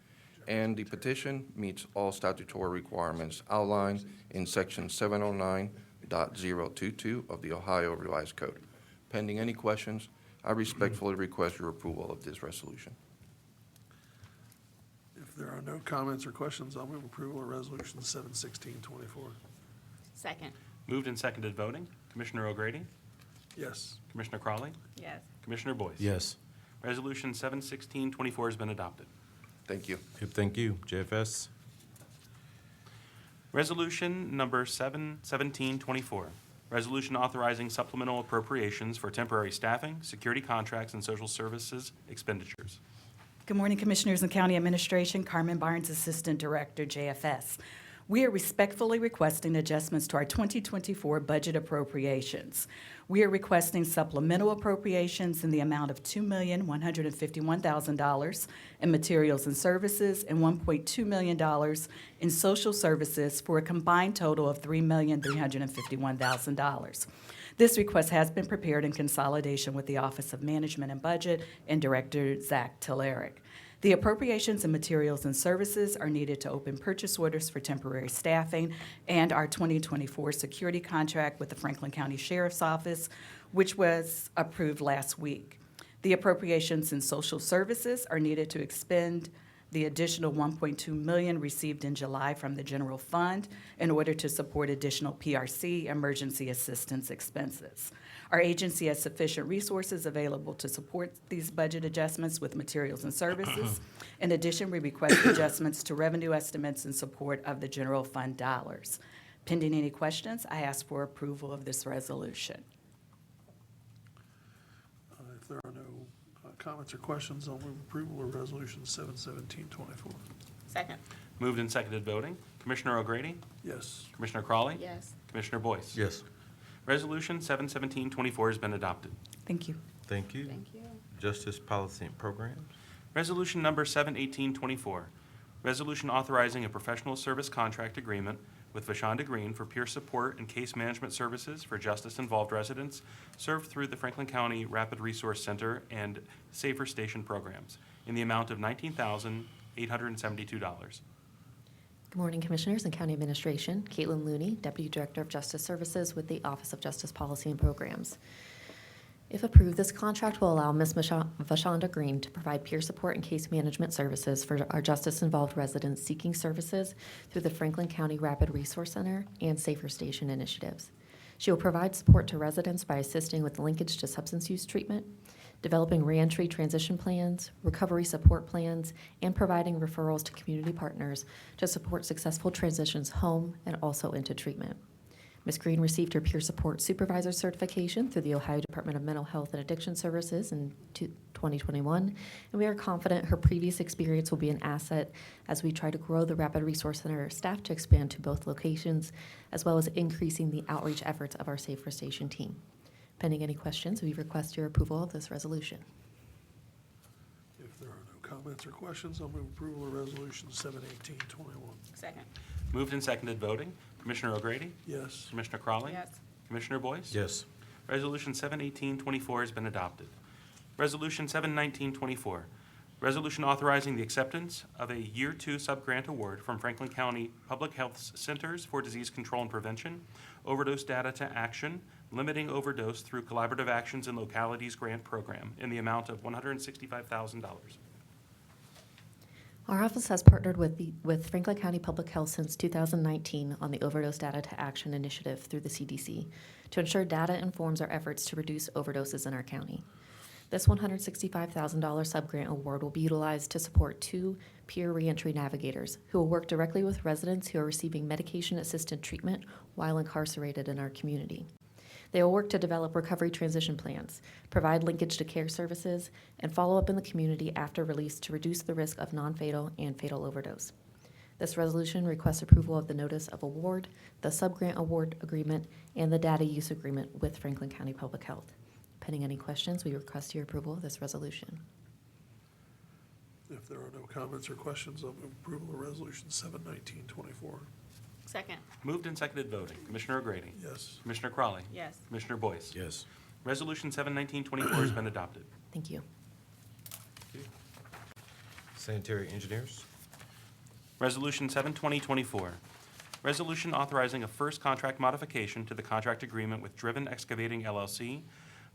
and the petition meets all statutory requirements outlined in section 709.022 of the Ohio Revised Code. Pending any questions, I respectfully request your approval of this resolution. If there are no comments or questions, I'll move approval of Resolution 71624. Second. Moved and seconded voting. Commissioner O'Grady? Yes. Commissioner Crawley? Yes. Commissioner Boyce? Yes. Resolution 71624 has been adopted. Thank you. Good, thank you. JFS? Resolution number 71724, resolution authorizing supplemental appropriations for temporary staffing, security contracts, and social services expenditures. Good morning, Commissioners and County Administration. Carmen Barnes, Assistant Director, JFS. We are respectfully requesting adjustments to our 2024 budget appropriations. We are requesting supplemental appropriations in the amount of $2,151,000 in materials and services and $1.2 million in social services for a combined total of $3,351,000. This request has been prepared in consolidation with the Office of Management and Budget and Director Zach Telerik. The appropriations and materials and services are needed to open purchase orders for temporary staffing and our 2024 security contract with the Franklin County Sheriff's Office, which was approved last week. The appropriations and social services are needed to expend the additional $1.2 million received in July from the general fund in order to support additional PRC emergency assistance expenses. Our agency has sufficient resources available to support these budget adjustments with materials and services. In addition, we request adjustments to revenue estimates in support of the general fund dollars. Pending any questions, I ask for approval of this resolution. If there are no comments or questions, I'll move approval of Resolution 71724. Second. Moved and seconded voting. Commissioner O'Grady? Yes. Commissioner Crawley? Yes. Commissioner Boyce? Yes. Resolution 71724 has been adopted. Thank you. Thank you. Thank you. Justice Policy and Programs? Resolution number 71824, resolution authorizing a professional service contract agreement with Vashonda Green for peer support and case management services for justice-involved residents served through the Franklin County Rapid Resource Center and Safer Station programs in the amount of $19,872. Good morning, Commissioners and County Administration. Caitlin Looney, Deputy Director of Justice Services with the Office of Justice Policy and Programs. If approved, this contract will allow Ms. Vashonda Green to provide peer support and case management services for our justice-involved residents seeking services through the Franklin County Rapid Resource Center and Safer Station initiatives. She will provide support to residents by assisting with linkage to substance use treatment, developing reentry transition plans, recovery support plans, and providing referrals to community partners to support successful transitions home and also into treatment. Ms. Green received her peer support supervisor certification through the Ohio Department of Mental Health and Addiction Services in 2021, and we are confident her previous experience will be an asset as we try to grow the Rapid Resource Center staff to expand to both locations, as well as increasing the outreach efforts of our Safer Station team. Pending any questions, we request your approval of this resolution. If there are no comments or questions, I'll move approval of Resolution 71821. Second. Moved and seconded voting. Commissioner O'Grady? Yes. Commissioner Crawley? Yes. Commissioner Boyce? Yes. Resolution 71824 has been adopted. Resolution 71924, resolution authorizing the acceptance of a Year 2 subgrant award from Franklin County Public Health Centers for Disease Control and Prevention, Overdose Data to Action, Limiting Overdose Through Collaborative Actions in Localities Grant Program in the amount of $165,000. Our office has partnered with Franklin County Public Health since 2019 on the Overdose Data to Action initiative through the CDC to ensure data informs our efforts to reduce overdoses in our county. This $165,000 subgrant award will be utilized to support 2 peer reentry navigators who will work directly with residents who are receiving medication-assisted treatment while incarcerated in our community. They will work to develop recovery transition plans, provide linkage to care services, and follow up in the community after release to reduce the risk of non-fatal and fatal overdose. This resolution requests approval of the notice of award, the subgrant award agreement, and the data use agreement with Franklin County Public Health. Pending any questions, we request your approval of this resolution. If there are no comments or questions, I'll move approval of Resolution 7/19/24. Second. Moved and seconded voting. Commissioner O'Grady? Yes. Commissioner Crawley? Yes. Commissioner Boyce? Yes. Resolution 7/19/24 has been adopted. Thank you. Sanitary engineers? Resolution 7/20/24. Resolution authorizing a first contract modification to the contract agreement with Driven Excavating LLC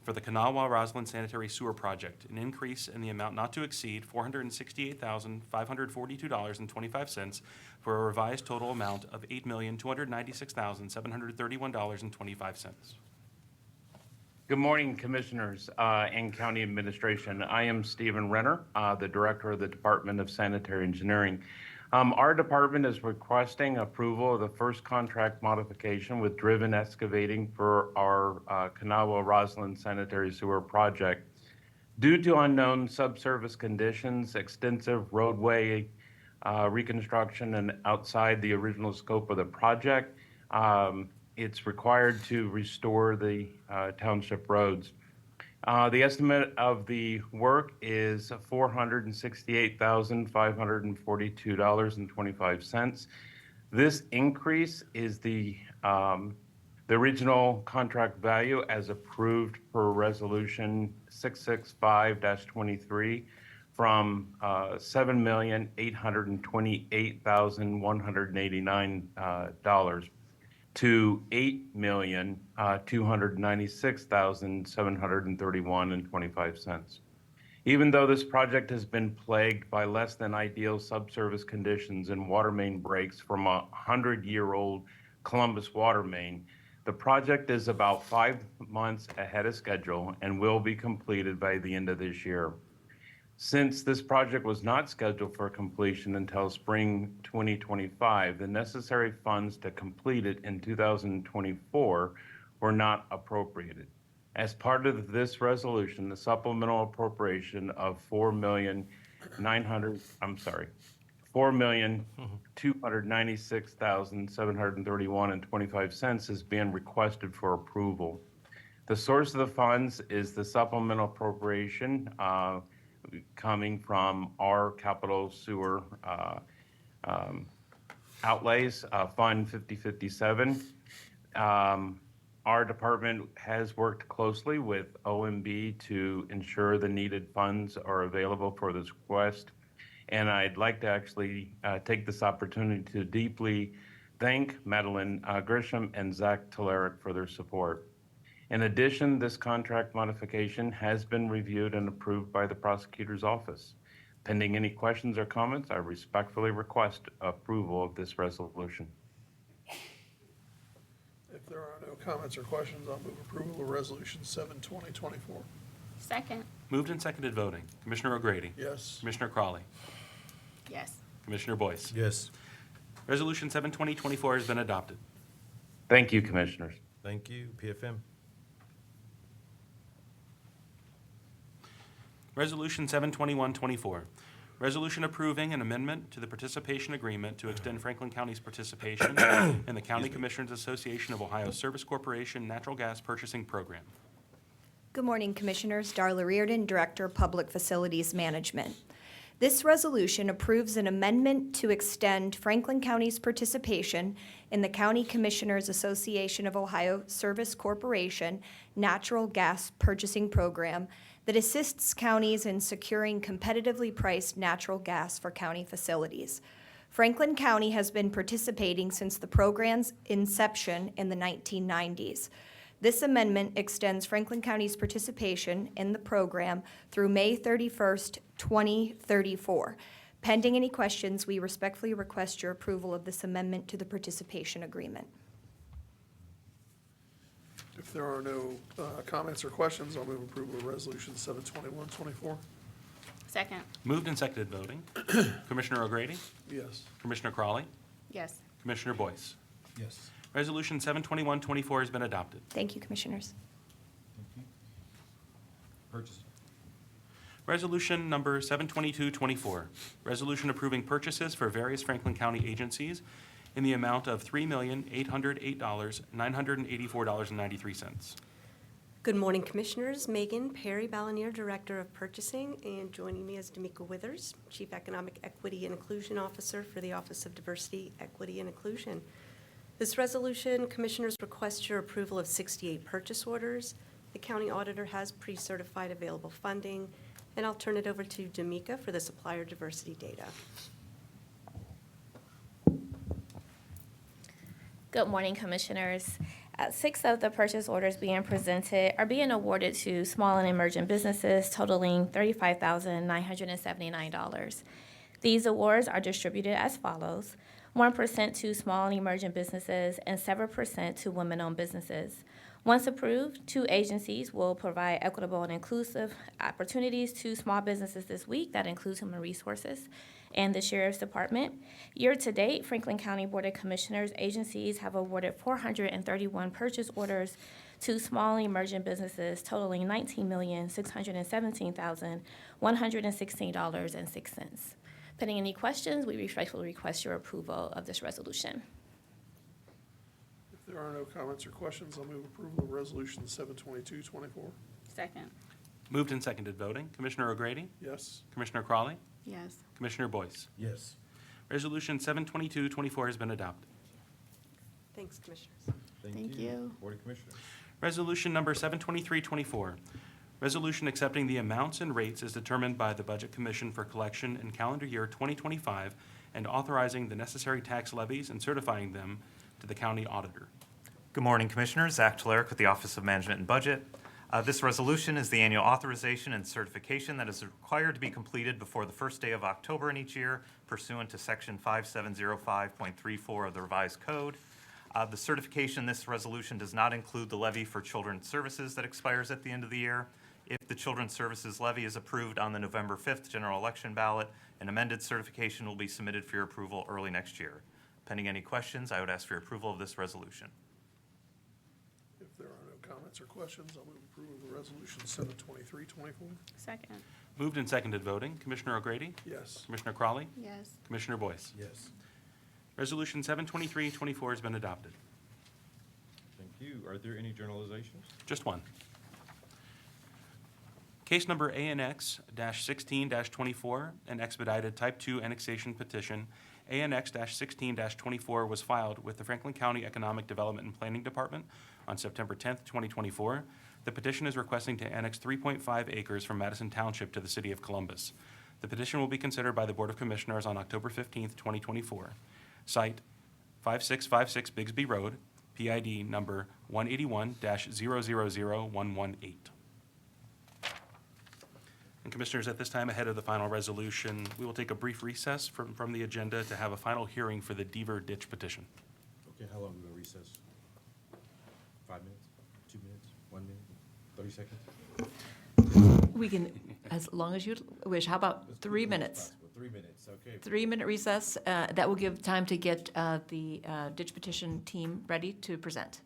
for the Kanawha-Roslyn Sanitary Sewer Project, an increase in the amount not to exceed $468,542.25 for a revised total amount of $8,296,731.25. Good morning, Commissioners and County Administration. I am Stephen Renner, the Director of the Department of Sanitary Engineering. Our department is requesting approval of the first contract modification with Driven Excavating for our Kanawha-Roslyn Sanitary Sewer Project. Due to unknown subsurface conditions, extensive roadway reconstruction, and outside the original scope of the project, it's required to restore the township roads. The estimate of the work is $468,542.25. This increase is the original contract value as approved per Resolution 665-23 from $7,828,189 to $8,296,731.25. Even though this project has been plagued by less than ideal subsurface conditions and water main breaks from a 100-year-old Columbus water main, the project is about 5 months ahead of schedule and will be completed by the end of this year. Since this project was not scheduled for completion until spring 2025, the necessary funds to complete it in 2024 were not appropriated. As part of this resolution, the supplemental appropriation of $4,296,731.25 is being requested for approval. The source of the funds is the supplemental appropriation coming from our capital sewer outlays, Fund 5057. Our department has worked closely with OMB to ensure the needed funds are available for this request. And I'd like to actually take this opportunity to deeply thank Madeline Grisham and Zach Telerik for their support. In addition, this contract modification has been reviewed and approved by the prosecutor's office. Pending any questions or comments, I respectfully request approval of this resolution. If there are no comments or questions, I'll move approval of Resolution 7/20/24. Second. Moved and seconded voting. Commissioner O'Grady? Yes. Commissioner Crawley? Yes. Commissioner Boyce? Yes. Resolution 7/20/24 has been adopted. Thank you, Commissioners. Thank you. PFM. Resolution 7/21/24. Resolution approving an amendment to the participation agreement to extend Franklin County's participation in the County Commissioners Association of Ohio Service Corporation Natural Gas Purchasing Program. Good morning, Commissioners. Darla Reardon, Director of Public Facilities Management. This resolution approves an amendment to extend Franklin County's participation in the County Commissioners Association of Ohio Service Corporation Natural Gas Purchasing Program that assists counties in securing competitively priced natural gas for county facilities. Franklin County has been participating since the program's inception in the 1990s. This amendment extends Franklin County's participation in the program through May 31st, 2034. Pending any questions, we respectfully request your approval of this amendment to the participation agreement. If there are no comments or questions, I'll move approval of Resolution 7/21/24. Second. Moved and seconded voting. Commissioner O'Grady? Yes. Commissioner Crawley? Yes. Commissioner Boyce? Yes. Resolution 7/21/24 has been adopted. Thank you, Commissioners. Purchase. Resolution number 7/22/24. Resolution approving purchases for various Franklin County agencies in the amount of $3,808,984.93. Good morning, Commissioners. Megan Perry Balanier, Director of Purchasing, and joining me is D'Amica Withers, Chief Economic Equity and Inclusion Officer for the Office of Diversity, Equity, and Inclusion. This resolution, Commissioners request your approval of 68 purchase orders. The County Auditor has pre-certified available funding, and I'll turn it over to D'Amica for the supplier diversity data. Good morning, Commissioners. 6 of the purchase orders being presented are being awarded to small and emerging businesses totaling $35,979. These awards are distributed as follows: 1% to small and emerging businesses and 7% to women-owned businesses. Once approved, 2 agencies will provide equitable and inclusive opportunities to small businesses this week. That includes Human Resources and the Sheriff's Department. Year-to-date, Franklin County Board of Commissioners agencies have awarded 431 purchase orders to small and emerging businesses totaling $19,617,116.06. Pending any questions, we respectfully request your approval of this resolution. If there are no comments or questions, I'll move approval of Resolution 72224. Second. Moved and seconded voting. Commissioner O'Grady? Yes. Commissioner Crawley? Yes. Commissioner Boyce? Yes. Resolution 72224 has been adopted. Thanks, Commissioners. Thank you. Board of Commissioners. Resolution number 72324, resolution accepting the amounts and rates as determined by the Budget Commission for collection in calendar year 2025 and authorizing the necessary tax levies and certifying them to the county auditor. Good morning, Commissioners. Zach Telerik with the Office of Management and Budget. This resolution is the annual authorization and certification that is required to be completed before the first day of October in each year pursuant to Section 5705.34 of the revised code. The certification in this resolution does not include the levy for children's services that expires at the end of the year. If the children's services levy is approved on the November 5th general election ballot, an amended certification will be submitted for your approval early next year. Pending any questions, I would ask for your approval of this resolution. If there are no comments or questions, I'll move approval of the Resolution 72324. Second. Moved and seconded voting. Commissioner O'Grady? Yes. Commissioner Crawley? Yes. Commissioner Boyce? Yes. Resolution 72324 has been adopted. Thank you. Are there any journalizations? Just one. Case number ANX-16-24, an expedited Type 2 annexation petition. ANX-16-24 was filed with the Franklin County Economic Development and Planning Department on September 10th, 2024. The petition is requesting to annex 3.5 acres from Madison Township to the City of Columbus. The petition will be considered by the Board of Commissioners on October 15th, 2024. Site 5656 Bigsby Road, PID number 181-000118. And Commissioners, at this time, ahead of the final resolution, we will take a brief recess from the agenda to have a final hearing for the Deaver Ditch petition. Okay, how long are we going to recess? 5 minutes? 2 minutes? 1 minute? 30 seconds? We can, as long as you wish. How about 3 minutes? 3 minutes, okay. 3-minute recess. That will give time to get the ditch petition team ready to present.